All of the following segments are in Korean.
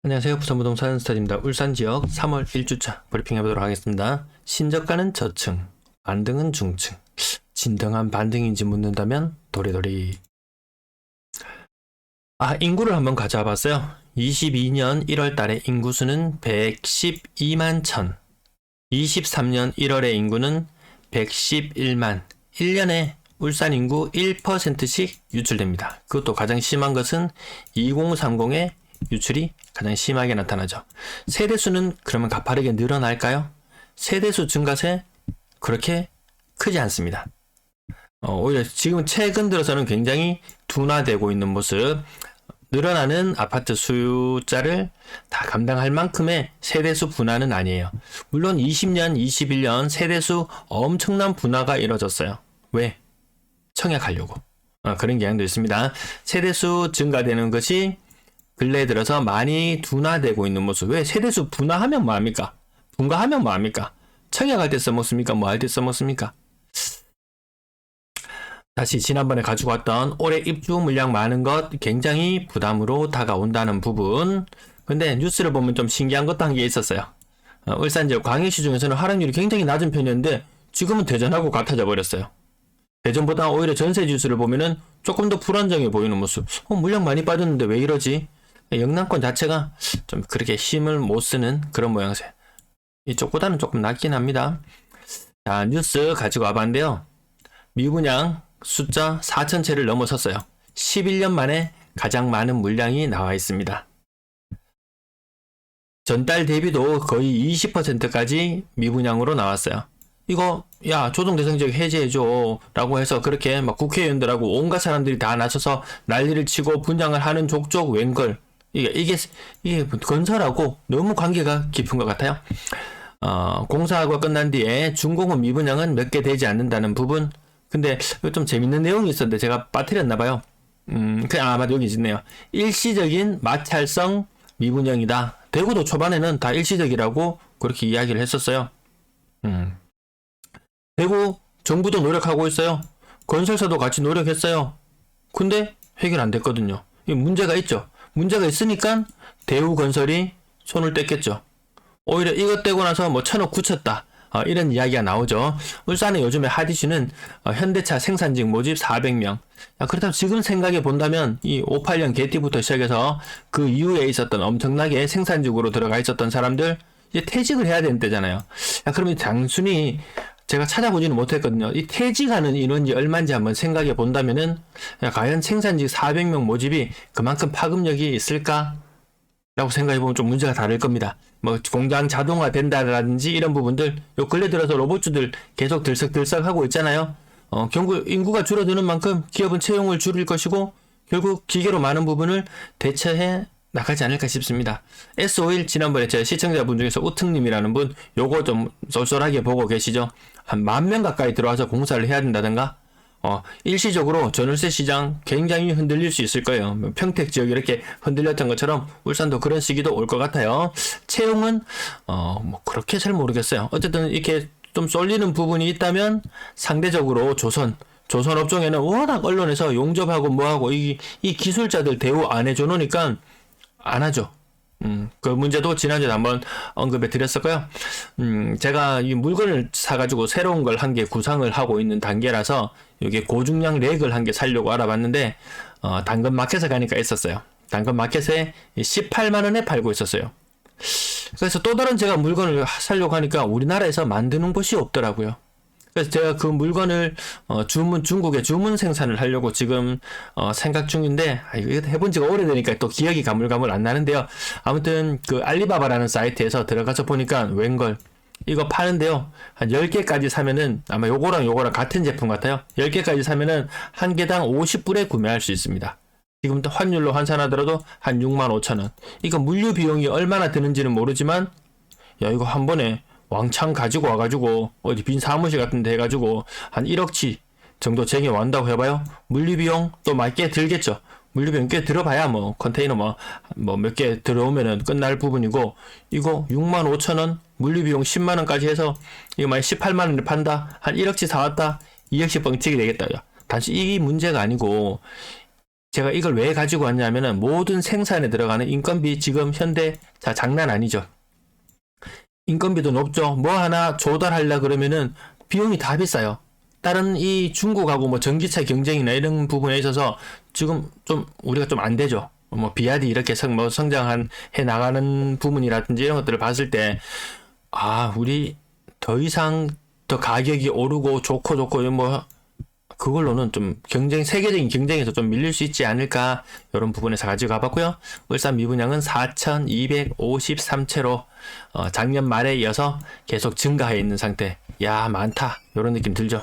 안녕하세요. 부산부동산 스타디입니다. 울산 지역 3월 1주차 브리핑 해보도록 하겠습니다. 신저가는 저층, 반등은 중층. 진등한 반등인지 묻는다면 도리도리. 인구를 한번 가져와 봤어요. 22년 1월 달에 인구수는 112만 1000. 23년 1월의 인구는 111만. 1년에 울산 인구 1%씩 유출됩니다. 그것도 가장 심한 것은 2030의 유출이 가장 심하게 나타나죠. 세대수는 그러면 가파르게 늘어날까요? 세대수 증가세 그렇게 크지 않습니다. 오히려 지금 최근 들어서는 굉장히 둔화되고 있는 모습. 늘어나는 아파트 숫자를 다 감당할 만큼의 세대수 분화는 아니에요. 물론 20년, 21년 세대수 엄청난 분화가 이루어졌어요. 왜? 청약하려고. 그런 경향도 있습니다. 세대수 증가되는 것이 근래에 들어서 많이 둔화되고 있는 모습. 왜? 세대수 분화하면 뭐합니까? 분가하면 뭐합니까? 청약할 때 써먹습니까? 뭐 할 때 써먹습니까? 다시 지난번에 가지고 왔던 올해 입주 물량 많은 것 굉장히 부담으로 다가온다는 부분. 근데 뉴스를 보면 좀 신기한 것도 한 게 있었어요. 울산 지역 광역시 중에서는 할인율이 굉장히 낮은 편이었는데 지금은 대전하고 같아져 버렸어요. 대전보다 오히려 전세 뉴스를 보면은 조금 더 불안정해 보이는 모습. 물량 많이 빠졌는데 왜 이러지? 영남권 자체가 좀 그렇게 힘을 못 쓰는 그런 모양새. 이쪽보다는 조금 낫긴 합니다. 자, 뉴스 가지고 와봤는데요. 미분양 숫자 4,000채를 넘어섰어요. 11년 만에 가장 많은 물량이 나와 있습니다. 전달 대비도 거의 20%까지 미분양으로 나왔어요. 이거 야 조정대상 지역 해제해줘 라고 해서 그렇게 막 국회의원들하고 온갖 사람들이 다 나서서 난리를 치고 분양을 하는 족족 웬걸. 이게 건설하고 너무 관계가 깊은 것 같아요. 공사가 끝난 뒤에 준공은 미분양은 몇 개 되지 않는다는 부분. 근데 좀 재밌는 내용이 있었는데 제가 빠뜨렸나봐요. 맞아, 여기 있네요. 일시적인 마찰성 미분양이다. 대구도 초반에는 다 일시적이라고 그렇게 이야기를 했었어요. 대구 정부도 노력하고 있어요. 건설사도 같이 노력했어요. 근데 해결 안 됐거든요. 이 문제가 있죠. 문제가 있으니까 대우건설이 손을 뗐겠죠. 오히려 이것 떼고 나서 뭐 1,000억 굳혔다. 이런 이야기가 나오죠. 울산의 요즘에 핫이슈는 현대차 생산직 모집 400명. 그렇다면 지금 생각해 본다면 이 58년 개띠부터 시작해서 그 이후에 있었던 엄청나게 생산직으로 들어가 있었던 사람들 이제 퇴직을 해야 되는 때잖아요. 그러면 단순히 제가 찾아보지는 못했거든요. 이 퇴직하는 인원이 얼마인지 한번 생각해 본다면은 과연 생산직 400명 모집이 그만큼 파급력이 있을까? 라고 생각해 보면 좀 문제가 다를 겁니다. 뭐 공장 자동화 된다라든지 이런 부분들 요 근래 들어서 로봇주들 계속 들썩들썩 하고 있잖아요. 결국 인구가 줄어드는 만큼 기업은 채용을 줄일 것이고 결국 기계로 많은 부분을 대처해 나가지 않을까 싶습니다. S51 지난번에 제 시청자분 중에서 우특님이라는 분 요거 좀 쏠쏠하게 보고 계시죠? 한 10,000명 가까이 들어와서 공사를 해야 된다든가 일시적으로 전월세 시장 굉장히 흔들릴 수 있을 거예요. 평택 지역이 이렇게 흔들렸던 것처럼 울산도 그런 시기도 올 것 같아요. 채용은 뭐 그렇게 잘 모르겠어요. 어쨌든 이렇게 좀 쏠리는 부분이 있다면 상대적으로 조선업종에는 워낙 언론에서 용접하고 뭐하고 이 기술자들 대우 안 해줘 놓으니까 안 하죠. 그 문제도 지난주에 한번 언급해 드렸었고요. 제가 이 물건을 사가지고 새로운 걸 한 개 구상을 하고 있는 단계라서 이게 고중량 렉을 한 개 사려고 알아봤는데, 당근 마켓에 가니까 있었어요. 당근 마켓에 18만원에 팔고 있었어요. 그래서 또 다른 제가 물건을 사려고 하니까 우리나라에서 만드는 곳이 없더라고요. 그래서 제가 그 물건을 중국에 주문 생산을 하려고 지금 생각 중인데 이거 해본 지가 오래되니까 또 기억이 가물가물 안 나는데요. 아무튼 그 알리바바라는 사이트에서 들어가서 보니까 웬걸 이거 파는데요. 한 10개까지 사면은 아마 요거랑 같은 제품 같아요. 10개까지 사면은 한 개당 50불에 구매할 수 있습니다. 지금 환율로 환산하더라도 한 65,000원. 이거 물류 비용이 얼마나 드는지는 모르지만 야 이거 한 번에 왕창 가지고 와가지고 어디 빈 사무실 같은 데 해가지고 한 1억치 정도 쟁여 완다고 해봐요. 물류비용 또 꽤 들겠죠. 물류비용 꽤 들어봐야 뭐 컨테이너 몇 개 들어오면은 끝날 부분이고 이거 65,000원 물류비용 10만원까지 해서 이거 만약 18만원에 판다 한 1억치 사왔다 2억씩 뻥튀기 되겠다. 단지 이 문제가 아니고 제가 이걸 왜 가지고 왔냐면은 모든 생산에 들어가는 인건비 지금 현대 자 장난 아니죠. 인건비도 높죠. 뭐 하나 조달하려 그러면은 비용이 다 비싸요. 다른 이 중국하고 뭐 전기차 경쟁이나 이런 부분에 있어서 지금 좀 우리가 좀 안 되죠. 뭐 비아디 이렇게 성장한 해 나가는 부분이라든지 이런 것들을 봤을 때 우리 더 이상 더 가격이 오르고 좋고 뭐 그걸로는 좀 세계적인 경쟁에서 좀 밀릴 수 있지 않을까, 이런 부분에서 가지고 가봤고요. 울산 미분양은 4,253채로 작년 말에 이어서 계속 증가해 있는 상태. 야, 많다, 이런 느낌 들죠.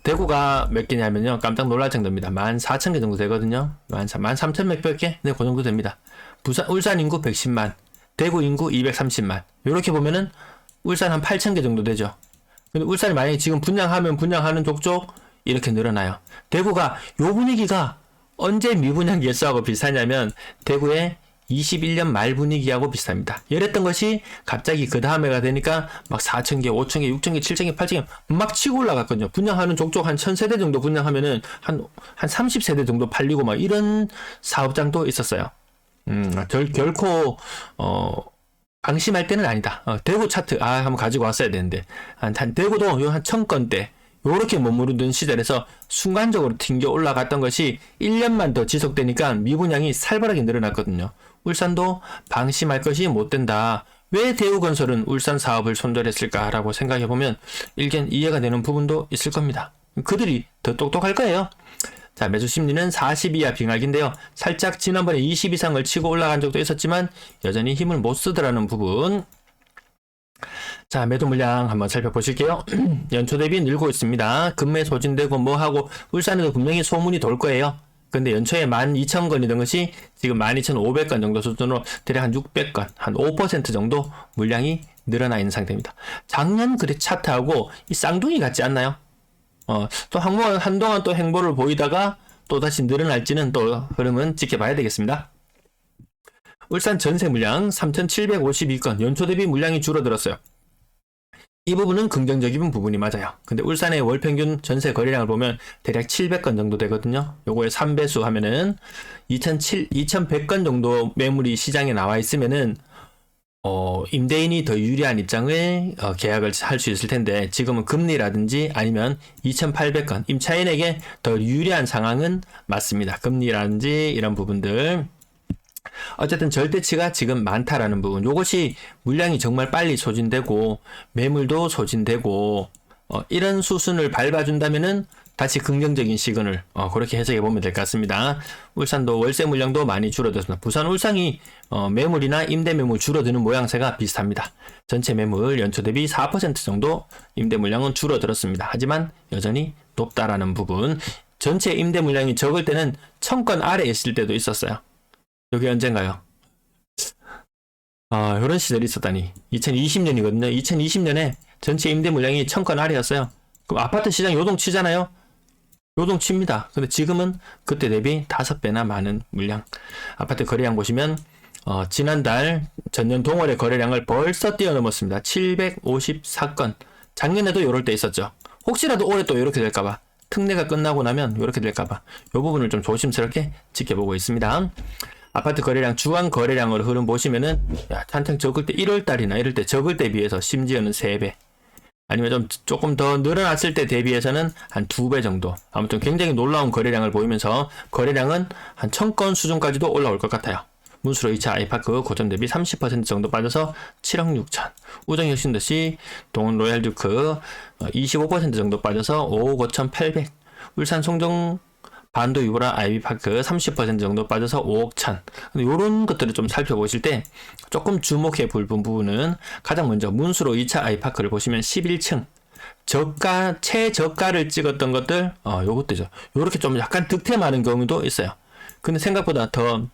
대구가 몇 개냐면요, 깜짝 놀랄 정도입니다. 14,000개 정도 되거든요. 13,000 몇백 개? 네, 그 정도 됩니다. 울산 인구 110만, 대구 인구 230만. 이렇게 보면은 울산 한 8,000개 정도 되죠. 근데 울산이 만약에 지금 분양하면 분양하는 족족 이렇게 늘어나요. 대구가 요 분위기가 언제 미분양 개수하고 비슷하냐면 대구의 21년 말 분위기하고 비슷합니다. 이랬던 것이 갑자기 그 다음에가 되니까 막 4,000개, 5,000개, 6,000개, 7,000개, 8,000개 막 치고 올라갔거든요. 분양하는 족족 한 1,000세대 정도 분양하면은 한 30세대 정도 팔리고 막 이런 사업장도 있었어요. 결코 방심할 때는 아니다. 대구 차트 한번 가지고 왔어야 되는데 대구도 한 1,000건대 요렇게 머무르던 시절에서 순간적으로 튕겨 올라갔던 것이 1년만 더 지속되니까 미분양이 살벌하게 늘어났거든요. 울산도 방심할 것이 못 된다. 왜 대우건설은 울산 사업을 손절했을까라고 생각해보면 일견 이해가 되는 부분도 있을 겁니다. 그들이 더 똑똑할 거예요. 자, 매수 심리는 40 이하 빙하기인데요. 살짝 지난번에 20 이상을 치고 올라간 적도 있었지만 여전히 힘을 못 쓰더라는 부분. 자, 매도 물량 한번 살펴보실게요. 연초 대비 늘고 있습니다. 금매 소진되고 뭐하고 울산에도 분명히 소문이 돌 거예요. 근데 연초에 12,000건이던 것이 지금 12,500건 정도 수준으로 대략 한 600건, 한 5% 정도 물량이 늘어나 있는 상태입니다. 작년 그래 차트하고 이 쌍둥이 같지 않나요? 또 한동안 또 행보를 보이다가 또 다시 늘어날지는 또 흐름은 지켜봐야 되겠습니다. 울산 전세 물량 3,752건, 연초 대비 물량이 줄어들었어요. 이 부분은 긍정적인 부분이 맞아요. 근데 울산의 월 평균 전세 거래량을 보면 대략 700건 정도 되거든요. 요거에 3배수 하면은 2,100건 정도 매물이 시장에 나와 있으면은 임대인이 더 유리한 입장을 계약을 할 수 있을 텐데 지금은 금리라든지 아니면 2,800건 임차인에게 더 유리한 상황은 맞습니다. 금리라든지 이런 부분들. 어쨌든 절대치가 지금 많다라는 부분, 요것이 물량이 정말 빨리 소진되고 매물도 소진되고 이런 수순을 밟아준다면은 다시 긍정적인 시그널 그렇게 해석해 보면 될 것 같습니다. 울산도 월세 물량도 많이 줄어들었습니다. 부산 울산이 매물이나 임대 매물 줄어드는 모양새가 비슷합니다. 전체 매물 연초 대비 4% 정도 임대 물량은 줄어들었습니다. 하지만 여전히 높다라는 부분. 전체 임대 물량이 적을 때는 1,000건 아래에 있을 때도 있었어요. 여기 언젠가요? 이런 시절이 있었다니. 2020년이거든요. 2020년에 전체 임대 물량이 1,000건 아래였어요. 그럼 아파트 시장 요동치잖아요? 요동칩니다. 근데 지금은 그때 대비 5배나 많은 물량. 아파트 거래량 보시면 지난달 전년 동월의 거래량을 벌써 뛰어넘었습니다. 754건. 작년에도 요럴 때 있었죠. 혹시라도 올해 또 이렇게 될까봐, 특례가 끝나고 나면 이렇게 될까봐 이 부분을 좀 조심스럽게 지켜보고 있습니다. 아파트 거래량, 주간 거래량으로 흐름 보시면은 한창 적을 때 1월달이나 이럴 때 적을 때 비해서 심지어는 3배, 아니면 조금 더 늘어났을 때 대비해서는 한 2배 정도, 아무튼 굉장히 놀라운 거래량을 보이면서 거래량은 한 1,000건 수준까지도 올라올 것 같아요. 문수로 2차 아이파크 고점 대비 30% 정도 빠져서 7억 6천, 우정혁신도시 동원 로얄듀크 25% 정도 빠져서 5억 5천 8백, 울산 송정 반도 유보라 아이비파크 30% 정도 빠져서 5억 천. 이런 것들을 좀 살펴보실 때 조금 주목해 볼 부분은 가장 먼저 문수로 2차 아이파크를 보시면 11층 최저가를 찍었던 것들, 요것도죠. 요렇게 좀 약간 득템하는 경우도 있어요. 근데 생각보다 더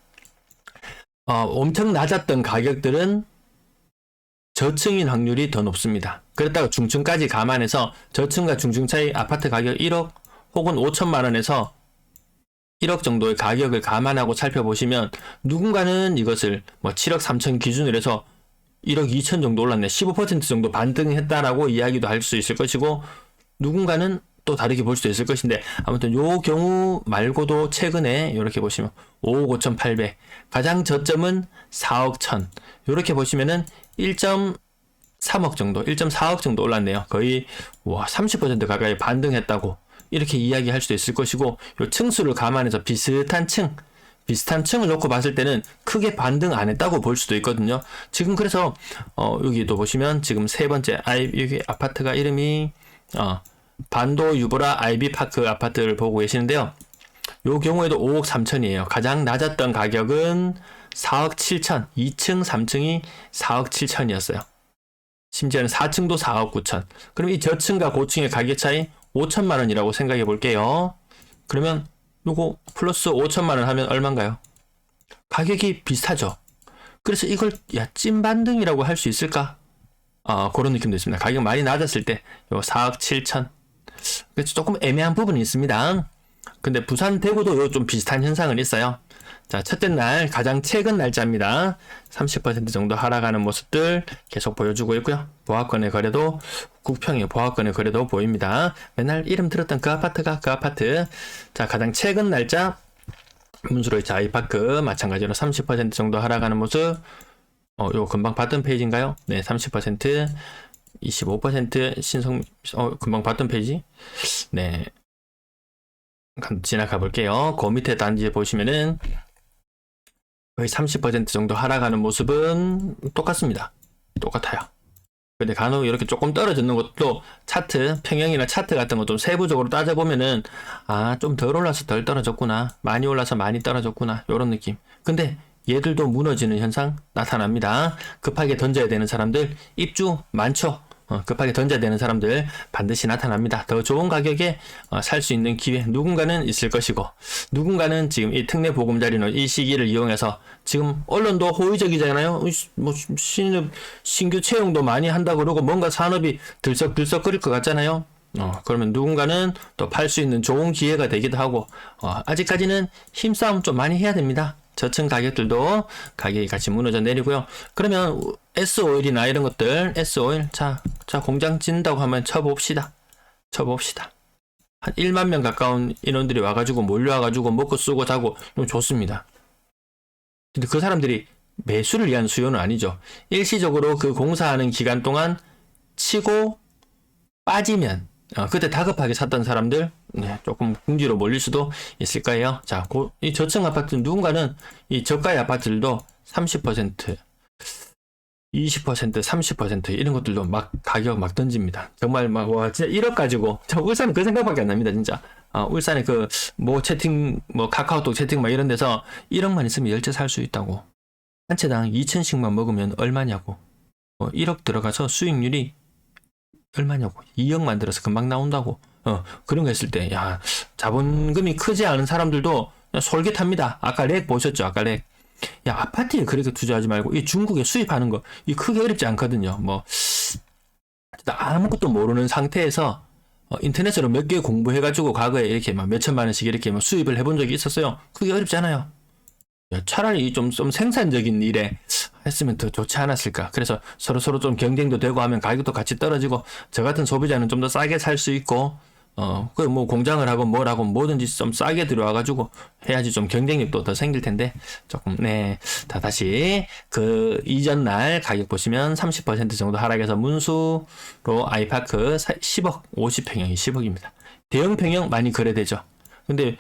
엄청 낮았던 가격들은 저층인 확률이 더 높습니다. 그랬다가 중층까지 감안해서 저층과 중층 차이 아파트 가격 1억 혹은 5천만 원에서 1억 정도의 가격을 감안하고 살펴보시면 누군가는 이것을 7억 3천 기준으로 해서 1억 2천 정도 올랐네, 15% 정도 반등했다라고 이야기도 할 수 있을 것이고, 누군가는 또 다르게 볼 수도 있을 것인데, 아무튼 요 경우 말고도 최근에 이렇게 보시면 5억 5,800, 가장 저점은 4억 1천, 이렇게 보시면은 1.3억 정도, 1.4억 정도 올랐네요. 거의 30% 가까이 반등했다고 이렇게 이야기할 수도 있을 것이고, 요 층수를 감안해서 비슷한 층을 놓고 봤을 때는 크게 반등 안 했다고 볼 수도 있거든요. 지금 그래서 여기도 보시면 지금 세 번째 여기 아파트가 이름이 반도 유보라 아이비파크 아파트를 보고 계시는데요. 요 경우에도 5억 3천이에요. 가장 낮았던 가격은 4억 7천, 2층, 3층이 4억 7천이었어요. 심지어는 4층도 4억 9천. 그럼 이 저층과 고층의 가격 차이 5천만 원이라고 생각해 볼게요. 그러면 요거 플러스 5천만 원 하면 얼마인가요? 가격이 비슷하죠. 그래서 이걸 찐반등이라고 할 수 있을까? 그런 느낌도 있습니다. 가격 많이 낮았을 때 요 4억 7천. 그래서 조금 애매한 부분이 있습니다. 근데 부산 대구도 요 좀 비슷한 현상은 있어요. 자, 첫째 날 가장 최근 날짜입니다. 30% 정도 하락하는 모습들 계속 보여주고 있고요. 보합권의 거래도 국평의 보합권의 거래도 보입니다. 맨날 이름 들었던 그 아파트가 그 아파트. 자, 가장 최근 날짜 문수로이치 아이파크 마찬가지로 30% 정도 하락하는 모습. 요 금방 봤던 페이지인가요? 네, 30%, 25% 신성 금방 봤던 페이지. 네. 지나가 볼게요. 그 밑에 단지에 보시면은 거의 30% 정도 하락하는 모습은 똑같습니다. 똑같아요. 근데 간혹 이렇게 조금 떨어지는 것도 차트, 평형이나 차트 같은 거 좀 세부적으로 따져보면은 좀 덜 올라서 덜 떨어졌구나, 많이 올라서 많이 떨어졌구나, 요런 느낌. 근데 얘들도 무너지는 현상 나타납니다. 급하게 던져야 되는 사람들 입주 많죠. 급하게 던져야 되는 사람들 반드시 나타납니다. 더 좋은 가격에 살 수 있는 기회 누군가는 있을 것이고, 누군가는 지금 이 특례 보금자리론 이 시기를 이용해서 지금 언론도 호의적이잖아요. 뭐 신규 채용도 많이 한다 그러고 뭔가 산업이 들썩들썩거릴 것 같잖아요. 그러면 누군가는 또 팔 수 있는 좋은 기회가 되기도 하고, 아직까지는 힘싸움 좀 많이 해야 됩니다. 저층 가격들도 가격이 같이 무너져 내리고요. 그러면 S오일이나 이런 것들, S오일, 자, 공장 짓는다고 하면 쳐봅시다. 한 1만 명 가까운 인원들이 와가지고 몰려와가지고 먹고 쓰고 자고 좋습니다. 근데 그 사람들이 매수를 위한 수요는 아니죠. 일시적으로 그 공사하는 기간 동안 치고 빠지면 그때 다급하게 샀던 사람들 조금 궁지로 몰릴 수도 있을 거예요. 자, 이 저층 아파트 누군가는 이 저가의 아파트들도 30%, 20%, 30% 이런 것들도 막 가격 막 던집니다. 정말 막 진짜 1억 가지고 저 울산은 그 생각밖에 안 납니다, 진짜. 울산에 그 채팅 카카오톡 채팅 막 이런 데서 1억만 있으면 열채 살 수 있다고. 한 채당 2천씩만 먹으면 얼마냐고. 1억 들어가서 수익률이 얼마냐고. 2억만 들어서 금방 나온다고. 그런 거 했을 때, 자본금이 크지 않은 사람들도 솔깃합니다. 아까 렉 보셨죠? 아까 렉. 아파트에 그렇게 투자하지 말고, 이 중국에 수입하는 거, 이 크게 어렵지 않거든요. 아무것도 모르는 상태에서, 인터넷으로 몇 개 공부해가지고, 과거에 이렇게 막 몇천만 원씩 이렇게 막 수입을 해본 적이 있었어요. 그게 어렵지 않아요. 차라리 좀 생산적인 일에 했으면 더 좋지 않았을까. 그래서 서로 좀 경쟁도 되고 하면 가격도 같이 떨어지고, 저 같은 소비자는 좀 더 싸게 살 수 있고, 공장을 하고 뭘 하고 뭐든지 좀 싸게 들어와가지고 해야지 좀 경쟁력도 더 생길 텐데, 조금, 다시 그 이전 날 가격 보시면 30% 정도 하락해서 문수로 아이파크 10억, 50평형이 10억입니다. 대형 평형 많이 거래되죠. 근데,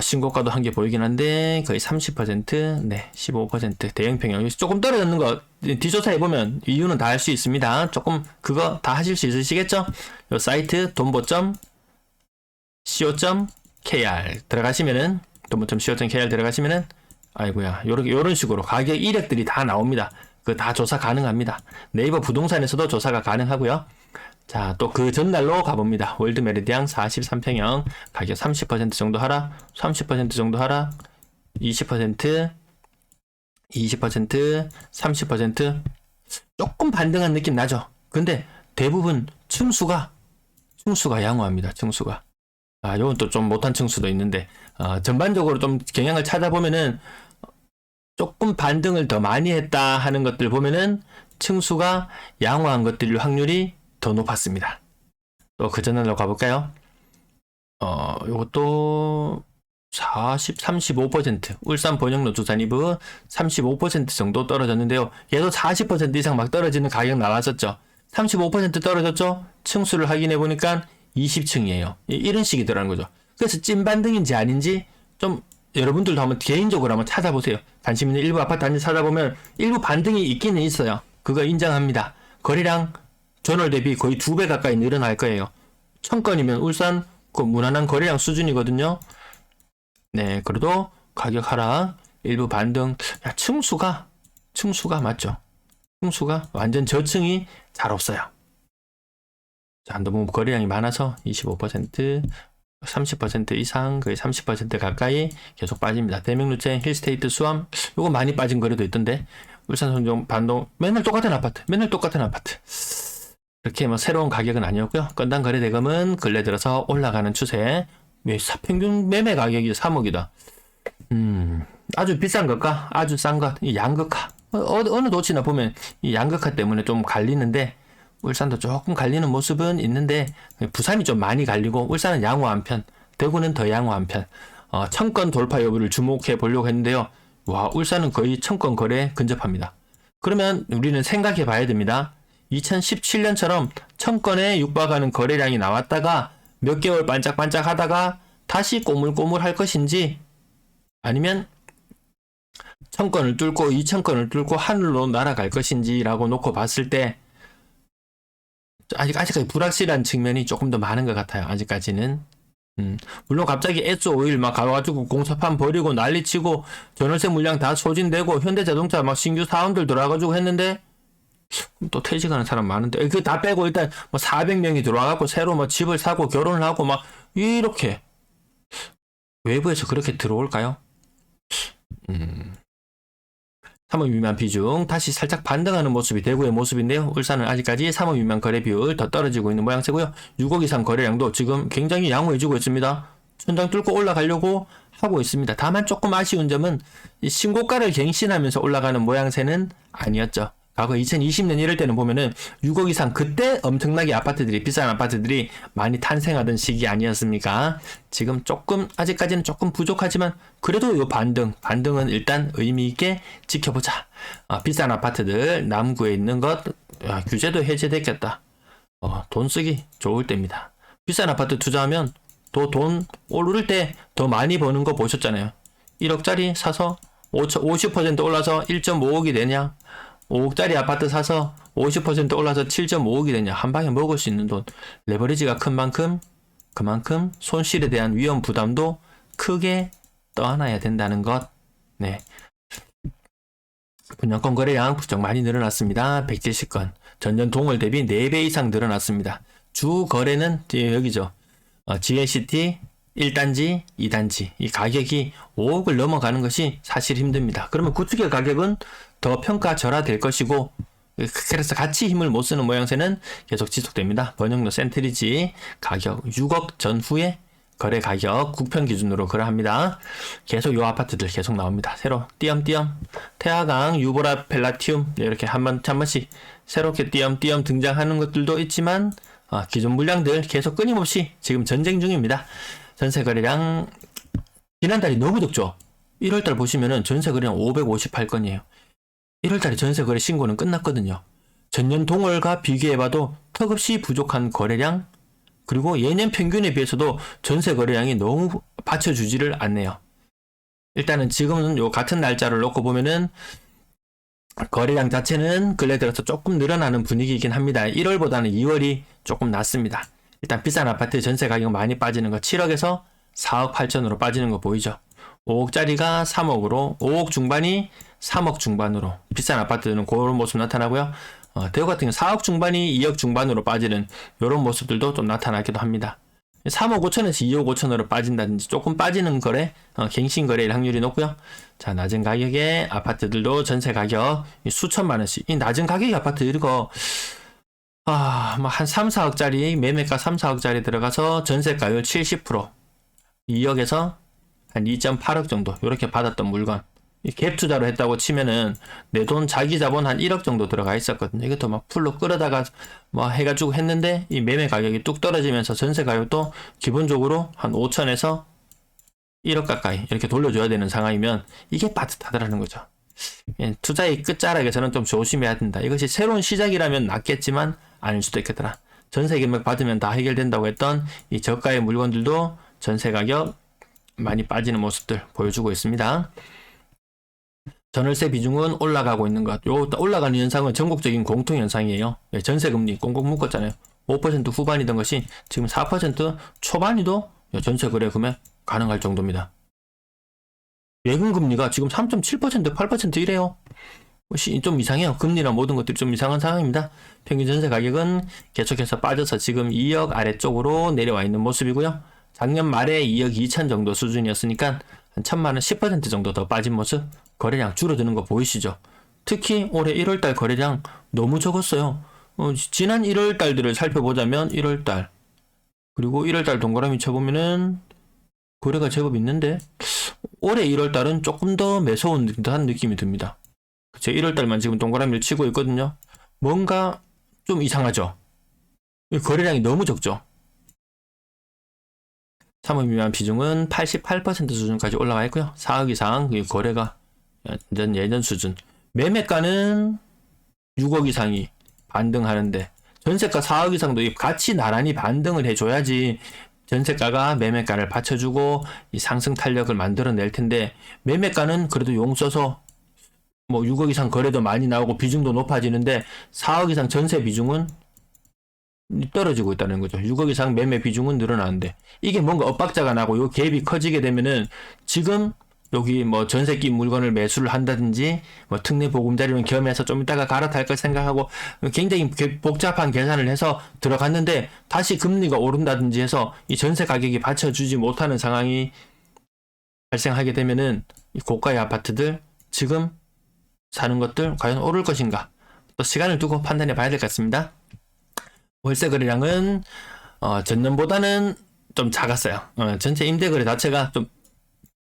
신고가도 한 개 보이긴 한데, 거의 30%, 15% 대형 평형. 조금 떨어졌는 거, 뒷조사해보면 이유는 다 알 수 있습니다. 조금, 그거 다 하실 수 있으시겠죠? 요 사이트, 돈보.co.kr 들어가시면은, 돈보.co.kr 들어가시면은, 아이고야, 요런 식으로 가격 이력들이 다 나옵니다. 그 다 조사 가능합니다. 네이버 부동산에서도 조사가 가능하고요. 자, 또 그 전날로 가봅니다. 월드 메리디앙 43평형 가격 30% 정도 하락, 30% 정도 하락, 20%, 30% 조금 반등한 느낌 나죠? 근데 대부분 층수가 양호합니다. 층수가. 요건 또 좀 못한 층수도 있는데, 전반적으로 좀 경향을 찾아보면은 조금 반등을 더 많이 했다 하는 것들 보면은 층수가 양호한 것들일 확률이 더 높았습니다. 또 그 전날로 가볼까요? 요것도 35%, 울산 번영로 두산 이브 35% 정도 떨어졌는데요. 얘도 40% 이상 막 떨어지는 가격 나왔었죠. 35% 떨어졌죠? 층수를 확인해 보니까 20층이에요. 이런 식이더라는 거죠. 그래서 찐 반등인지 아닌지 좀 여러분들도 한번 개인적으로 한번 찾아보세요. 관심 있는 일부 아파트 단지 찾아보면 일부 반등이 있기는 있어요. 그거 인정합니다. 거래량 전월 대비 거의 2배 가까이 늘어날 거예요. 1000건이면 울산 그 무난한 거래량 수준이거든요. 네, 그래도 가격 하락, 일부 반등. 야, 층수가 맞죠? 층수가 완전 저층이 잘 없어요. 자, 너무 거래량이 많아서 25%, 30% 이상, 거의 30% 가까이 계속 빠집니다. 대명루체, 힐스테이트, 수암, 요거 많이 빠진 거래도 있던데, 울산 성종, 반동, 맨날 똑같은 아파트. 이렇게 뭐 새로운 가격은 아니었고요. 건당 거래 대금은 근래 들어서 올라가는 추세. 평균 매매 가격이 3억이다. 아주 비싼 것과 아주 싼 것, 이 양극화. 어느 도시나 보면 이 양극화 때문에 좀 갈리는데, 울산도 조금 갈리는 모습은 있는데, 부산이 좀 많이 갈리고, 울산은 양호한 편, 대구는 더 양호한 편. 1000건 돌파 여부를 주목해 보려고 했는데요. 와, 울산은 거의 1000건 거래에 근접합니다. 그러면 우리는 생각해 봐야 됩니다. 2017년처럼 1000건에 육박하는 거래량이 나왔다가 몇 개월 반짝반짝 하다가 다시 꼬물꼬물 할 것인지, 아니면 1000건을 뚫고 2000건을 뚫고 하늘로 날아갈 것인지라고 놓고 봤을 때 아직까지 불확실한 측면이 조금 더 많은 것 같아요. 아직까지는. 물론 갑자기 S-오일 막 가가지고 공사판 버리고 난리치고 전월세 물량 다 소진되고 현대자동차 막 신규 사원들 들어와가지고 했는데 또 퇴직하는 사람 많은데 그 다 빼고 일단 뭐 400명이 들어와갖고 새로 뭐 집을 사고 결혼을 하고 막 이렇게 외부에서 그렇게 들어올까요? 3억 미만 비중 다시 살짝 반등하는 모습이 대구의 모습인데요. 울산은 아직까지 3억 미만 거래 비율 더 떨어지고 있는 모양새고요. 6억 이상 거래량도 지금 굉장히 양호해지고 있습니다. 천장 뚫고 올라가려고 하고 있습니다. 다만 조금 아쉬운 점은 신고가를 갱신하면서 올라가는 모양새는 아니었죠. 과거 2020년 이럴 때는 보면은 6억 이상 그때 엄청나게 비싼 아파트들이 많이 탄생하던 시기 아니었습니까? 지금 아직까지는 조금 부족하지만 그래도 이 반등은 일단 의미있게 지켜보자. 비싼 아파트들 남구에 있는 것 규제도 해제됐겠다. 돈 쓰기 좋을 때입니다. 비싼 아파트 투자하면 또 돈 오를 때 더 많이 버는 거 보셨잖아요. 1억짜리 사서 50% 올라서 1.5억이 되냐? 5억짜리 아파트 사서 50% 올라서 7.5억이 되냐. 한 방에 먹을 수 있는 돈. 레버리지가 큰 만큼 그만큼 손실에 대한 위험 부담도 크게 떠안아야 된다는 것. 네. 분양권 거래량 부쩍 많이 늘어났습니다. 170건. 전년 동월 대비 4배 이상 늘어났습니다. 주 거래는 여기죠. GNCT 1단지, 2단지. 이 가격이 5억을 넘어가는 것이 사실 힘듭니다. 그러면 구축의 가격은 더 평가절하될 것이고, 그래서 같이 힘을 못 쓰는 모양새는 계속 지속됩니다. 번영로 센트리지 가격 6억 전후에 거래 가격 국평 기준으로 거래합니다. 계속 요 아파트들 계속 나옵니다. 새로 띄엄띄엄 태화강, 유보라, 펠라티움 이렇게 한 번씩 새롭게 띄엄띄엄 등장하는 것들도 있지만 기존 물량들 계속 끊임없이 지금 전쟁 중입니다. 전세 거래량 지난달이 너무 덥죠. 1월달 보시면은 전세 거래량 558건이에요. 1월달에 전세 거래 신고는 끝났거든요. 전년 동월과 비교해봐도 턱없이 부족한 거래량, 그리고 예년 평균에 비해서도 전세 거래량이 너무 받쳐주지를 않네요. 일단은 지금은 요 같은 날짜를 놓고 보면은 거래량 자체는 근래 들어서 조금 늘어나는 분위기이긴 합니다. 1월보다는 2월이 조금 낮습니다. 일단 비싼 아파트 전세 가격 많이 빠지는 거 7억에서 4억 8천으로 빠지는 거 보이죠? 5억짜리가 3억으로 5억 중반이 3억 중반으로 비싼 아파트는 그런 모습 나타나고요. 대구 같은 경우 4억 중반이 2억 중반으로 빠지는 이런 모습들도 좀 나타나기도 합니다. 3억 5천에서 2억 5천으로 빠진다든지 조금 빠지는 거래, 갱신 거래일 확률이 높고요. 자, 낮은 가격의 아파트들도 전세 가격 수천만 원씩. 이 낮은 가격의 아파트 이거 뭐 한 3, 4억짜리 매매가 3, 4억짜리 들어가서 전세가율 70%, 2억에서 한 2.8억 정도 이렇게 받았던 물건. 갭 투자로 했다고 치면은 내 돈 자기 자본 한 1억 정도 들어가 있었거든요. 이것도 막 풀로 끌어다가 뭐 해가지고 했는데 이 매매 가격이 뚝 떨어지면서 전세 가격도 기본적으로 한 5천에서 1억 가까이 이렇게 돌려줘야 되는 상황이면 이게 빠듯하더라는 거죠. 예, 투자의 끝자락에서는 좀 조심해야 된다. 이것이 새로운 시작이라면 낫겠지만 아닐 수도 있겠더라. 전세 금액 받으면 다 해결된다고 했던 이 저가의 물건들도 전세 가격 많이 빠지는 모습들 보여주고 있습니다. 전월세 비중은 올라가고 있는 것. 요 올라가는 현상은 전국적인 공통 현상이에요. 예, 전세 금리 꽁꽁 묶었잖아요. 5% 후반이던 것이 지금 4% 초반이도 전세 거래 금액 가능할 정도입니다. 예금 금리가 지금 3.7%, 8% 이래요. 좀 이상해요. 금리나 모든 것들이 좀 이상한 상황입니다. 평균 전세 가격은 계속해서 빠져서 지금 2억 아래쪽으로 내려와 있는 모습이고요. 작년 말에 2억 2천 정도 수준이었으니까 한 1,000만 원 10% 정도 더 빠진 모습. 거래량 줄어드는 거 보이시죠? 특히 올해 1월달 거래량 너무 적었어요. 지난 1월달들을 살펴보자면 1월달 그리고 1월달 동그라미 쳐보면은 거래가 제법 있는데 올해 1월달은 조금 더 매서운 듯한 느낌이 듭니다. 제 1월달만 지금 동그라미를 치고 있거든요. 뭔가 좀 이상하죠? 거래량이 너무 적죠? 3억 미만 비중은 88% 수준까지 올라가 있고요. 4억 이상 거래가 예전 수준. 매매가는 6억 이상이 반등하는데 전세가 4억 이상도 같이 나란히 반등을 해줘야지 전세가가 매매가를 받쳐주고 이 상승 탄력을 만들어낼 텐데 매매가는 그래도 용 써서 뭐 6억 이상 거래도 많이 나오고 비중도 높아지는데 4억 이상 전세 비중은 떨어지고 있다는 거죠. 6억 이상 매매 비중은 늘어나는데 이게 뭔가 엇박자가 나고 요 갭이 커지게 되면은 지금 여기 뭐 전세 끼 물건을 매수를 한다든지 뭐 특례 보금자리론 겸해서 좀 이따가 갈아탈 걸 생각하고 굉장히 복잡한 계산을 해서 들어갔는데 다시 금리가 오른다든지 해서 이 전세 가격이 받쳐주지 못하는 상황이 발생하게 되면은 이 고가의 아파트들 지금 사는 것들 과연 오를 것인가? 또 시간을 두고 판단해 봐야 될 것 같습니다. 월세 거래량은 전년보다는 좀 작았어요. 전체 임대 거래 자체가 좀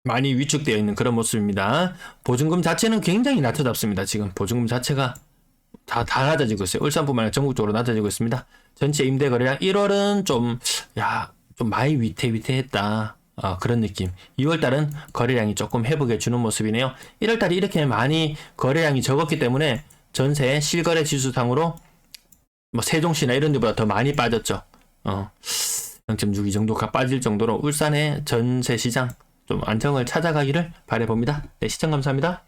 많이 위축되어 있는 그런 모습입니다. 보증금 자체는 굉장히 낮춰졌습니다. 지금 보증금 자체가 다 낮아지고 있어요. 울산뿐만 아니라 전국적으로 낮아지고 있습니다. 전체 임대 거래량 1월은 좀 많이 위태위태했다. 그런 느낌. 2월달은 거래량이 조금 회복해 주는 모습이네요. 1월달이 이렇게 많이 거래량이 적었기 때문에 전세 실거래 지수상으로 뭐 세종시나 이런 데보다 더 많이 빠졌죠. 0.6 이 정도가 빠질 정도로 울산의 전세 시장 좀 안정을 찾아가기를 바라봅니다. 네, 시청 감사합니다.